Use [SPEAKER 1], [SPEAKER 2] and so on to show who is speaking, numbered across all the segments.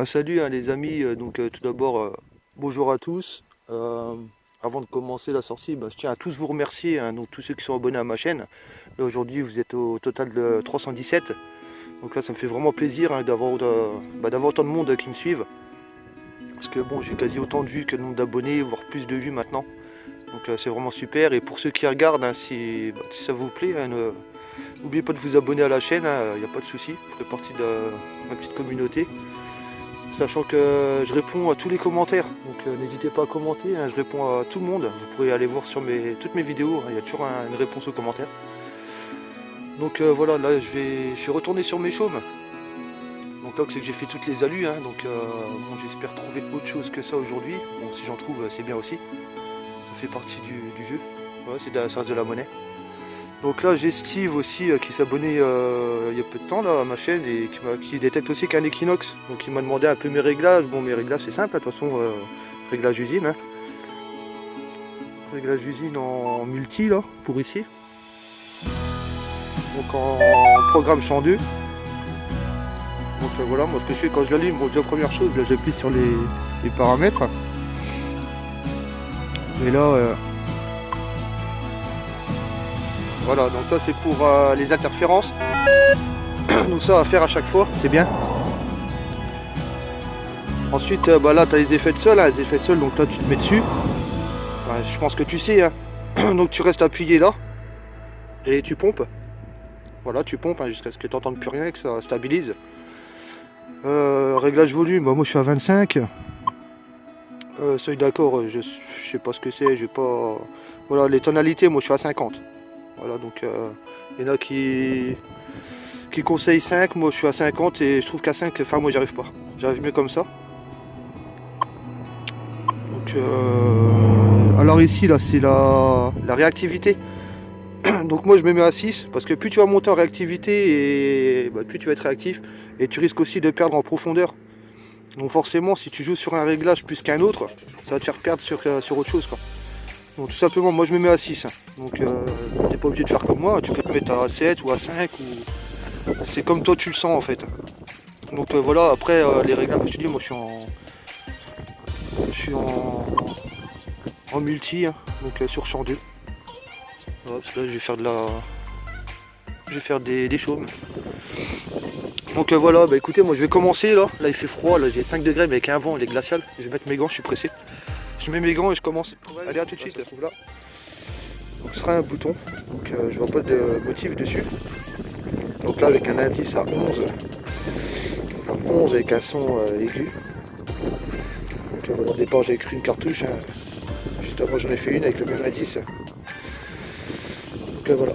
[SPEAKER 1] Salut les amis, tout d'abord bonjour à tous. Avant de commencer la sortie, je tiens à tous vous remercier, donc tous ceux qui sont abonnés à ma chaîne. Là aujourd'hui vous êtes au total de 317. Donc là ça me fait vraiment plaisir d'avoir autant de monde qui me suivent. Parce que bon, j'ai quasi autant de vues que le nombre d'abonnés, voire plus de vues maintenant. Donc c'est vraiment super. Et pour ceux qui regardent, si ça vous plaît, n'oubliez pas de vous abonner à la chaîne, il n'y a pas de souci, vous ferez partie de ma petite communauté. Sachant que je réponds à tous les commentaires, donc n'hésitez pas à commenter, je réponds à tout le monde. Vous pourrez aller voir sur toutes mes vidéos, il y a toujours une réponse aux commentaires. Donc voilà, là je suis retourné sur mes chaumes. Donc là c'est que j'ai fait toutes les alus, bon, j'espère trouver autre chose que ça aujourd'hui. Bon, si j'en trouve c'est bien aussi, ça fait partie du jeu. Voilà, ça reste de la monnaie. Donc là j'ai Steve aussi qui s'est abonné il y a peu de temps là, à ma chaîne et qui détecte aussi qu'un équinoxe. Donc il m'a demandé un peu mes réglages. Bon, mes réglages c'est simple, de toute façon réglage usine. Réglage usine en multi là, pour ici. Donc en programme champ 2. Donc voilà, moi ce que je fais quand je l'allume, bon, déjà première chose, là j'appuie sur les paramètres. Et là voilà, donc ça c'est pour les interférences. Donc ça à faire à chaque fois, c'est bien. Ensuite là tu as les effets de sol, les effets de sol, donc là tu te mets dessus. Enfin, je pense que tu sais, donc tu restes appuyé là et tu pompes. Voilà, tu pompes jusqu'à ce que tu n'entendes plus rien et que ça stabilise. Réglage volume, moi je suis à 25. Seuil d'accord, je sais pas ce que c'est, j'ai pas. Voilà, les tonalités, moi je suis à 50. Voilà, donc il y en a qui conseillent 5, moi je suis à 50 et je trouve qu'à 5, enfin moi j'arrive pas. J'arrive mieux comme ça. Donc alors ici là c'est la réactivité. Donc moi je me mets à 6 parce que plus tu vas monter en réactivité et plus tu vas être réactif et tu risques aussi de perdre en profondeur. Donc forcément si tu joues sur un réglage plus qu'un autre, ça va te faire perdre sur autre chose quoi. Donc tout simplement moi je me mets à 6. Donc t'es pas obligé de faire comme moi, tu peux te mettre à 7 ou à 5 ou c'est comme toi tu le sens en fait. Donc voilà, après les réglages, je te dis, moi je suis en multi, donc sur champ 2. Voilà, parce que là je vais faire des chaumes. Donc voilà, écoutez, moi je vais commencer là il fait froid, là j'ai 5 degrés mais avec un vent il est glacial. Je vais mettre mes gants, je suis pressé. Je mets mes gants et je commence. Allez, à tout de suite. Là. Donc ce sera un bouton, donc je vois pas de motif dessus. Donc là avec un indice à 11. À 11 avec un son aigu. Donc voilà, au départ j'ai écrit une cartouche, juste avant j'en ai fait une avec le même indice. Donc voilà,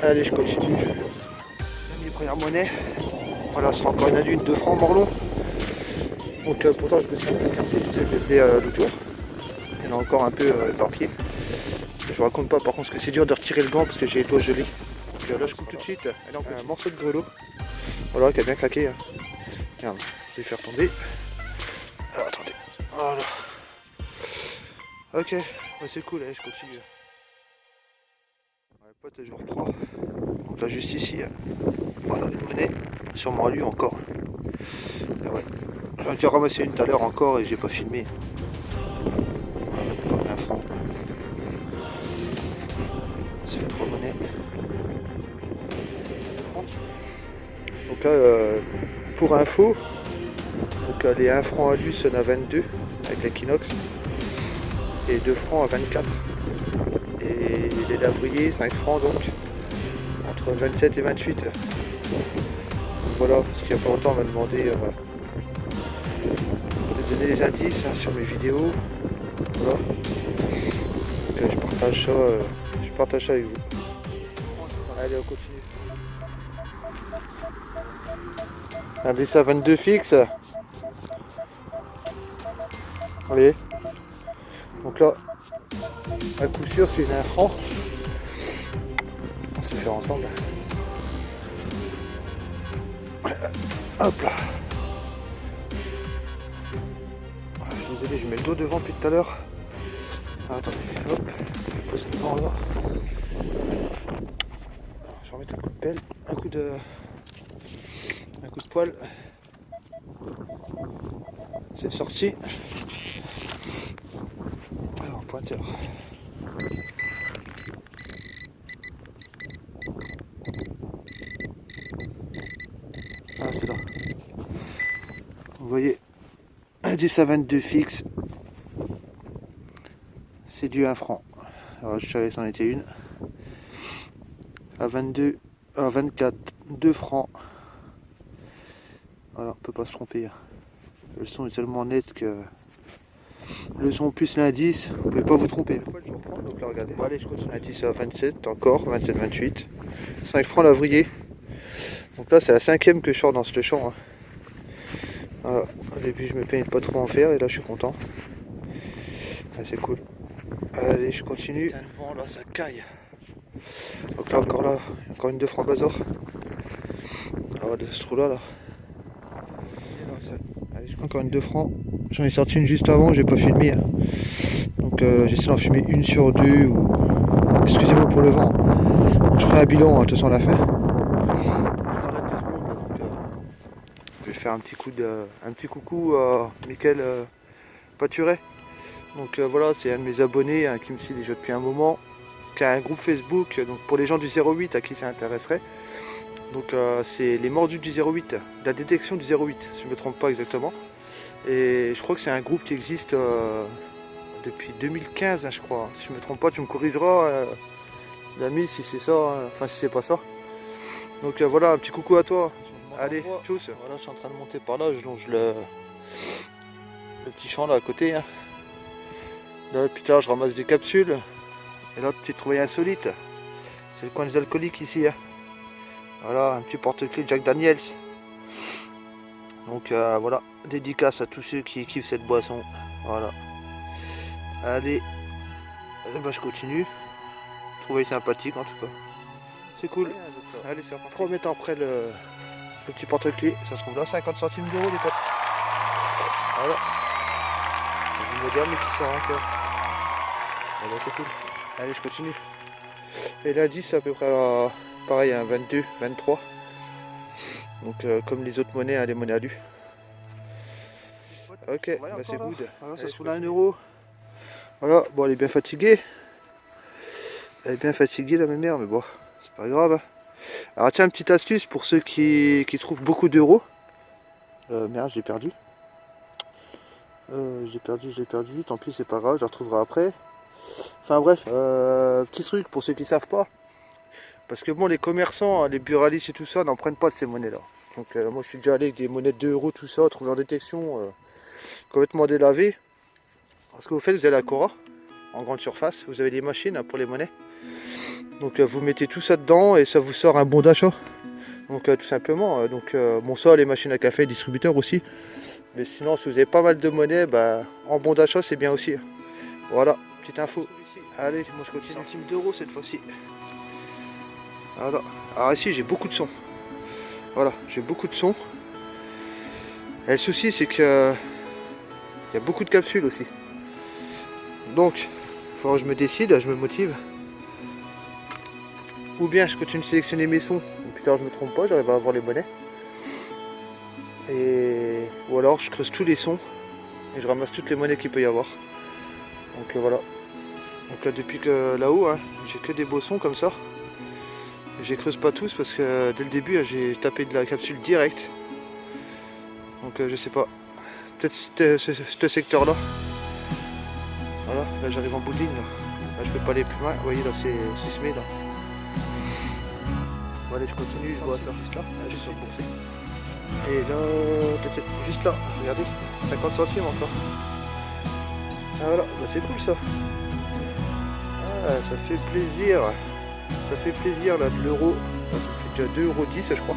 [SPEAKER 1] allez je continue. Mes premières monnaies. Voilà, ce sera encore une adulte de francs Morlon. Donc pourtant je me suis un peu écarté, je sais que je faisais l'autre jour. Il y en a encore un peu dans le pied. Je vous raconte pas par contre ce que c'est dur de retirer le gant parce que j'ai les doigts gelés. Donc là je coupe tout de suite un morceau de grelot. Voilà, qui a bien claqué. Regarde, je vais faire tomber. Alors attendez. Voilà. Ok, c'est cool, allez, je continue. Ouais, pote, je reprends. Donc là juste ici. Voilà, une monnaie. Sûrement à lui encore. Et ouais. J'en ai déjà ramassé une tout à l'heure encore et j'ai pas filmé. Comme un franc. Ça fait 3 monnaies. Donc là, pour info, donc les 1 franc à lui sonnent à 22 avec l'Equinox et 2 francs à 24. Et les lavriers 5 francs donc entre 27 et 28. Donc voilà, parce qu'il y a pas longtemps on m'a demandé de donner des indices sur mes vidéos. Voilà. Donc je partage ça avec vous. Allez, on continue. Indice à 22 fixe. Allez. Donc là, à coup sûr, c'est une 1 franc. On va se le faire ensemble. Hop là. Je suis désolé, je mets le dos devant depuis tout à l'heure. Attendez, hop, je vais poser le devant là. Je vais remettre un coup de pelle, un coup de poêle. C'est sorti. Alors, pointeur. Ah, c'est là. Vous voyez, 10 à 22 fixe. C'est du 1 franc. Alors, je savais que c'en était une. À 22, à 24, 2 francs. Voilà, on peut pas se tromper. Le son est tellement net que le son plus l'indice, vous pouvez pas vous tromper. Donc là, regardez. Bon, allez, je continue. L'indice à 27, encore 27, 28. 5 francs l'avrier. Donc là, c'est la 5e que je sors dans ce champ. Hein. Voilà. Au début, je me plaignais de pas trop en faire et là, je suis content. Ah, c'est cool. Allez, je continue. Le vent là, ça caille. Donc là, encore une 2 francs bazar. Alors, de ce trou là. Allez, encore une 2 francs. J'en ai sorti une juste avant, j'ai pas filmé. Hein. Donc j'essaie d'en filmer une sur deux. Ou... Excusez-moi pour le vent. Donc, je ferai un bilan, de toute façon à la fin. Je vais faire un petit coucou à Mickaël Paturet. Donc voilà, c'est un de mes abonnés hein, qui me suit déjà depuis un moment, qui a un groupe Facebook, donc pour les gens du 08 à qui ça intéresserait. Donc c'est les mordus du 08, la détection du 08, si je ne me trompe pas exactement. Et je crois que c'est un groupe qui existe depuis 2015, hein, je crois. Si je ne me trompe pas, tu me corrigeras, l'ami, si c'est ça, hein. Enfin si c'est pas ça. Donc voilà, un petit coucou à toi. Allez, tchuss. Voilà, je suis en train de monter par là, je longe le petit champ là à côté. Hein. Là, plus tard, je ramasse des capsules. Et là, petit trouvaille insolite. C'est le coin des alcooliques ici. Hein. Voilà, un petit porte-clés Jack Daniels. Donc voilà, dédicace à tous ceux qui kiffent cette boisson. Voilà. Allez, bah, je continue. Trouvaille sympathique en tout cas. C'est cool. Allez, c'est reparti. 3 mètres après le petit porte-clés. Ça se trouve là, 50 centimes d'euros les potes. Voilà. C'est du moderne mais qui sort encore. Voilà, c'est cool. Allez, je continue. Et l'indice, c'est à peu près pareil, un 22, 23. Donc, comme les autres monnaies, hein, les monnaies alu. Ok, bah c'est good. Voilà, ça se trouve à 1 euro. Voilà, bon, elle est bien fatiguée. Elle est bien fatiguée, la mère, mais bon, c'est pas grave. Alors, tiens, une petite astuce pour ceux qui trouvent beaucoup d'euros. Merde, je l'ai perdu. Je l'ai perdu. Tant pis, c'est pas grave, je la retrouverai après. Enfin bref, petit truc pour ceux qui savent pas. Parce que bon, les commerçants, les buralistes et tout ça n'en prennent pas de ces monnaies-là. Donc moi je suis déjà allé avec des monnaies de 2 euros, tout ça, trouvé en détection, complètement délavées. Ce que vous faites, vous allez à Cora, en grande surface, vous avez des machines hein, pour les monnaies. Donc vous mettez tout ça dedans et ça vous sort un bon d'achat. Donc tout simplement, bon ça, les machines à café, distributeurs aussi. Mais sinon, si vous avez pas mal de monnaies, bah, en bon d'achat, c'est bien aussi. Voilà. Petite info. Allez, moi je continue. Centimes d'euros cette fois-ci. Voilà. Alors ici j'ai beaucoup de sons. Voilà, j'ai beaucoup de sons. Et le souci c'est que il y a beaucoup de capsules aussi. Donc, il faudra que je me décide, je me motive. Ou bien je continue de sélectionner mes sons. Ou plus tard je me trompe pas, j'arrive à avoir les monnaies. Ou alors je creuse tous les sons et je ramasse toutes les monnaies qu'il peut y avoir. Donc voilà. Donc depuis que là-haut, hein, j'ai que des beaux sons comme ça. Je les creuse pas tous parce que dès le début, j'ai tapé de la capsule directe. Donc je sais pas. Peut-être ce secteur-là. Voilà, là j'arrive en bout de ligne. Là je peux pas aller plus loin. Vous voyez là c'est semé là. Bon, allez, je continue, je vois ça juste là. Juste sur le boursier. Et là, juste là, regardez, 50 centimes encore. Ah voilà, bah, c'est cool ça. Ah, ça fait plaisir. Ça fait plaisir là de l'euro. Ça fait déjà 2,10 € je crois.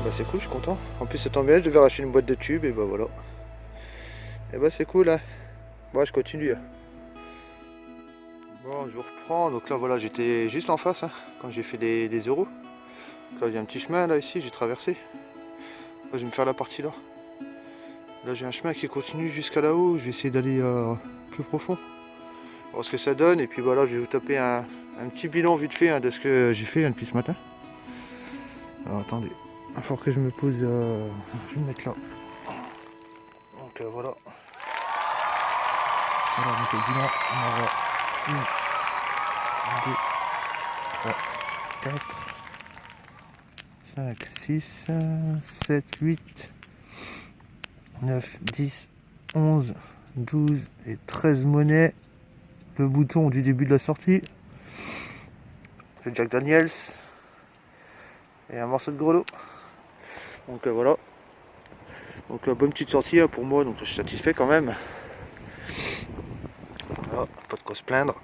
[SPEAKER 1] Bah c'est cool, je suis content. En plus ça tombe bien, je devais racheter une boîte de tubes et bah voilà. Et bah c'est cool hein. Bon, je continue. Bon, je reprends. Donc là voilà, j'étais juste en face hein, quand j'ai fait les euros. Donc là il y a un petit chemin là ici, j'ai traversé. Là, je vais me faire la partie là. Là j'ai un chemin qui continue jusqu'à là-haut. Je vais essayer d'aller plus profond. Voir ce que ça donne. Et puis voilà, je vais vous taper un petit bilan vite fait hein, de ce que j'ai fait hein, depuis ce matin. Alors attendez, il faut que je me pose. Je vais me mettre là. voilà. Voilà, donc le bilan, on en va 1, 2, 3, 4, 5, 6, 7, 8, 9, 10, 11, 12 et 13 monnaies. Le bouton du début de la sortie. Le Jack Daniels. Et un morceau de grelot. Donc voilà. Donc bonne petite sortie pour moi, donc je suis satisfait quand même. Voilà, pas de quoi se plaindre.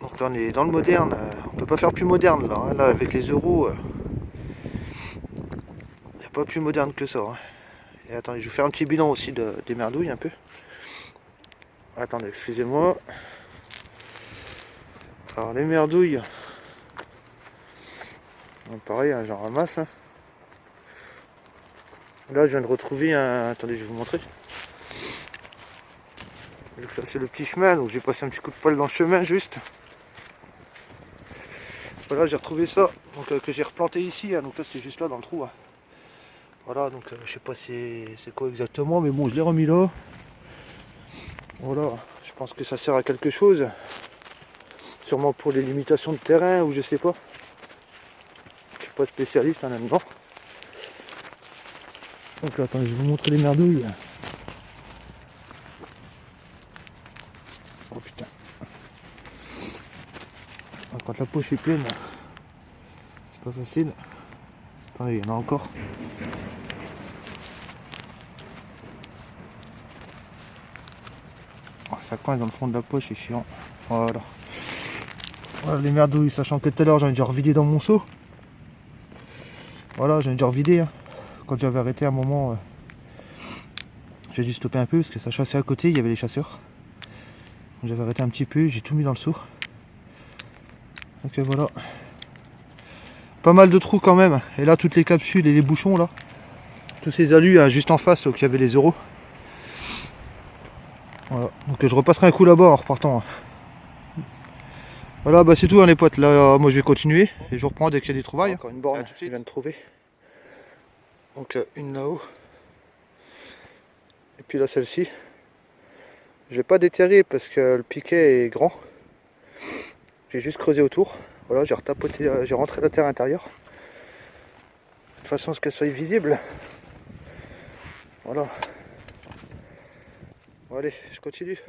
[SPEAKER 1] Donc là on est dans le moderne, on peut pas faire plus moderne là, hein. Là avec les euros, il n'y a pas plus moderne que ça. Hein. Et attendez, je vais vous faire un petit bilan aussi des merdouilles un peu. Attendez, excusez-moi. Alors les merdouilles, pareil, hein, j'en ramasse. Hein. Là je viens de retrouver un... Attendez, je vais vous montrer. Ça c'est le petit chemin, donc j'ai passé un petit coup de poil dans le chemin juste. Voilà, j'ai retrouvé ça, donc que j'ai replanté ici, hein, donc là c'était juste là dans le trou. Hein. Voilà, donc je sais pas c'est quoi exactement, mais bon je l'ai remis là. Voilà, je pense que ça sert à quelque chose. Sûrement pour les limitations de terrain ou je sais pas. Je suis pas spécialiste en là-dedans. Donc là, attendez, je vais vous montrer les merdouilles. Oh putain. Quand la poche est pleine, c'est pas facile. Attendez, il y en a encore. Oh, ça coince dans le fond de la poche, c'est chiant. Voilà. Voilà les merdouilles, sachant que tout à l'heure j'en ai déjà revidé dans mon seau. Voilà, j'en ai déjà revidé. Hein. Quand j'avais arrêté un moment, j'ai dû stopper un peu parce que ça chassait à côté, il y avait les chasseurs. J'avais arrêté un petit peu, j'ai tout mis dans le seau. Donc voilà. Pas mal de trous quand même. Et là, toutes les capsules et les bouchons là. Tous ces alus hein, juste en face, donc il y avait les euros. Voilà. Donc je repasserai un coup là-bas en repartant. Voilà, bah c'est tout hein, les potes. Là, moi je vais continuer et je reprends dès qu'il y a des trouvailles. Encore une borne, je viens de trouver. Donc une là-haut. Et puis là, celle-ci. Je vais pas déterrer parce que le piquet est grand. J'ai juste creusé autour. Voilà, j'ai retapoté, j'ai rentré la terre intérieure. De façon à ce qu'elle soit visible. Voilà. Bon, allez, je continue.